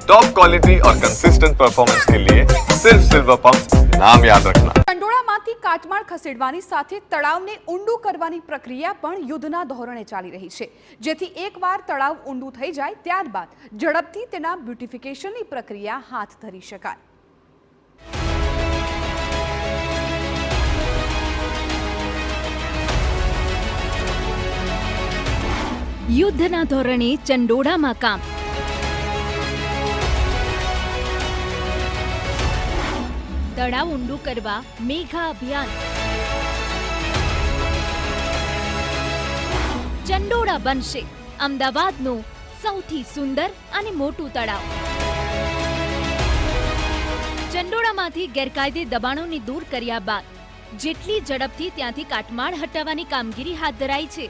Top quality और consistent performance के लिए सिर्फ सिल्वर पंप नाम याद रखना। ચંડોળામાંથી કાટમાળ ખસેડવાની સાથે તળાવને ઊંડું કરવાની પ્રક્રિયા પણ યુદ્ધના ધોરણે ચાલી રહી છે, જેથી એકવાર તળાવ ઊંડું થઈ જાય ત્યારબાદ ઝડપથી તેના બ્યુટિફિકેશનની પ્રક્રિયા હાથ ધરી શકાય। યુદ્ધના ધોરણે ચંડોળામાં કામ। તળાવ ઊંડું કરવા મેઘા અભિયાન। ચંડોળા બનશે અમદાવાદનું સૌથી સુંદર અને મોટું તળાવ। ચંડોળામાંથી ગેરકાયદે દબાણોને દૂર કર્યા બાદ જેટલી ઝડપથી ત્યાંથી કાટમાળ હટાવવાની કામગીરી હાથ ધરાઈ છે,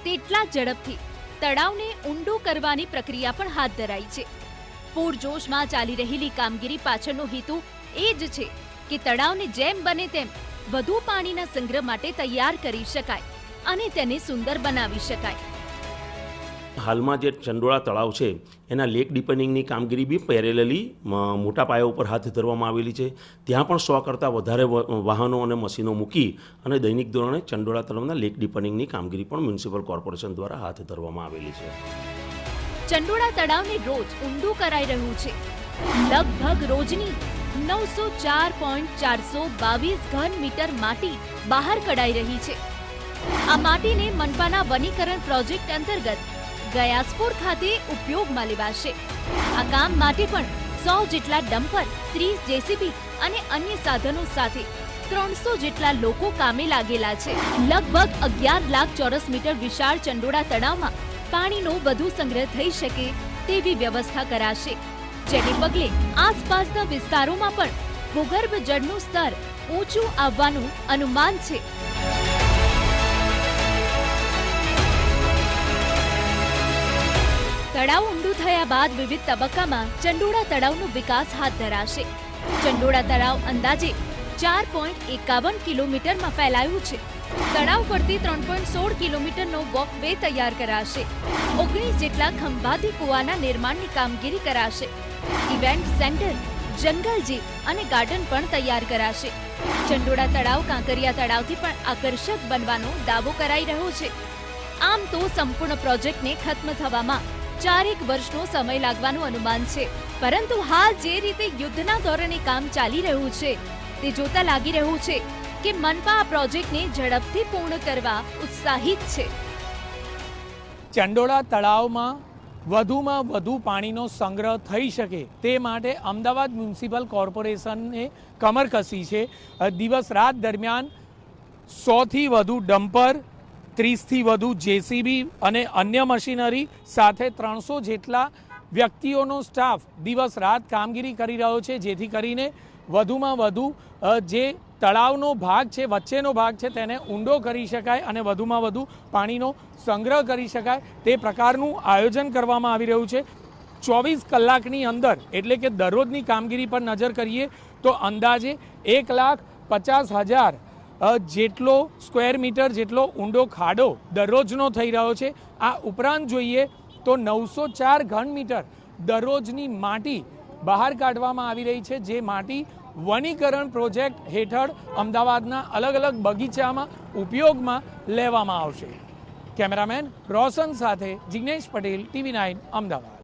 તેટલા ઝડપથી તળાવને ઊંડું કરવાની પ્રક્રિયા પણ હાથ ધરાઈ છે। પૂરજોશમાં ચાલી રહેલી કામગીરી પાછળનો હેતુ એ જ છે કે તળાવને જેમ બને તેમ વધુ પાણીના સંગ્રહ માટે તૈયાર કરી શકાય અને તેને સુંદર બનાવી શકાય। હાલમાં જે ચંડોળા તળાવ છે એના લેક ડીપનિંગની કામગીરી બી પેરેલલી મોટા પાયા ઉપર હાથ ધરવામાં આવેલી છે। ત્યાં પણ 100 કરતાં વધારે વાહનો અને મશીનો મૂકી અને દૈનિક ધોરણે ચંડોળા તળાવના લેક ડીપનિંગની કામગીરી પણ મ્યુનિસિપલ કોર્પોરેશન દ્વારા હાથ ધરવામાં આવેલી છે। ચંડોળા તળાવને રોજ ઊંડું કરાઈ રહ્યું છે। લગભગ રોજની 904.422 ઘન મીટર માટી બહાર કઢાઈ રહી છે। આ માટીને મનપાના વનીકરણ પ્રોજેક્ટ અંતર્ગત ગયાસપુર ખાતે ઉપયોગમાં લેવાશે। આ કામ માટે પણ 100 જેટલા ડમ્પર, 30 જેસીબી અને અન્ય સાધનો સાથે 300 જેટલા લોકો કામે લાગેલા છે। લગભગ 11 લાખ ચોરસ મીટર વિશાળ ચંડોળા તળાવમાં પાણીનો વધુ સંગ્રહ થઈ શકે તેવી વ્યવસ્થા કરાશે, જેને પગલે આસપાસના વિસ્તારોમાં પણ ભૂગર્ભ જળનું સ્તર ઊંચું આવવાનું અનુમાન છે। તળાવ ઊંડું થયા બાદ વિવિધ તબક્કામાં ચંડોળા તળાવનો વિકાસ હાથ ધરાશે। ચંડોળા તળાવ અંદાજે 4.51 કિલોમીટરમાં ફેલાયું છે। તળાવ ફરતી 3.16 કિલોમીટરનો વોકવે તૈયાર કરાશે। 19 જેટલા ખંભાતી કુવાના નિર્માણની કામગીરી કરાશે। ઇવેન્ટ સેન્ટર, જંગલ જીપ અને ગાર્ડન પણ તૈયાર કરાશે। ચંડોળા તળાવ કાંકરિયા તળાવથી પણ આકર્ષક બનવાનો દાવો કરાઈ રહ્યો છે। આમ તો સંપૂર્ણ પ્રોજેક્ટને ખત્મ થવામાં 4 વર્ષનો સમય લાગવાનું અનુમાન છે, પરંતુ હાલ જે રીતે યુદ્ધના ધોરણે કામ ચાલી રહ્યું છે તે જોતા લાગી રહ્યું છે કે મનપા આ પ્રોજેક્ટને ઝડપથી પૂર્ણ કરવા ઉત્સાહિત છે। ચંડોળા તળાવમાં વધુમાં વધુ પાણીનો સંગ્રહ થઈ શકે તે માટે અમદાવાદ મ્યુનિસિપલ કોર્પોરેશને કમર કસી છે। દિવસ રાત દરમિયાન 100થી વધુ ડમ્પર, 30થી વધુ જેસીબી અને અન્ય મશીનરી સાથે 300 જેટલા વ્યક્તિઓનો સ્ટાફ દિવસ રાત કામગીરી કરી રહ્યો છે, જેથી કરીને વધુમાં વધુ જે તળાવનો ભાગ છે, વચ્ચેનો ભાગ છે, તેને ઊંડો કરી શકાય અને વધુમાં વધુ પાણીનો સંગ્રહ કરી શકાય તે પ્રકારનું આયોજન કરવામાં આવી રહ્યું છે। 24 કલાકની અંદર એટલે કે દરરોજની કામગીરી પર નજર કરીએ તો અંદાજે 1,50,000 જેટલો સ્ક્વેર મીટર જેટલો ઊંડો ખાડો દરરોજનો થઈ રહ્યો છે। આ ઉપરાંત જોઈએ તો 904 ઘન મીટર દરરોજની માટી બહાર કાઢવામાં આવી રહી છે, જે માટી વનીકરણ પ્રોજેક્ટ હેઠળ અમદાવાદના અલગ અલગ બગીચામાં ઉપયોગમાં લેવામાં આવશે। કેમેરામેન રોશન સાથે જિગ્નેશ પટેલ, TV9 અમદાવાદ।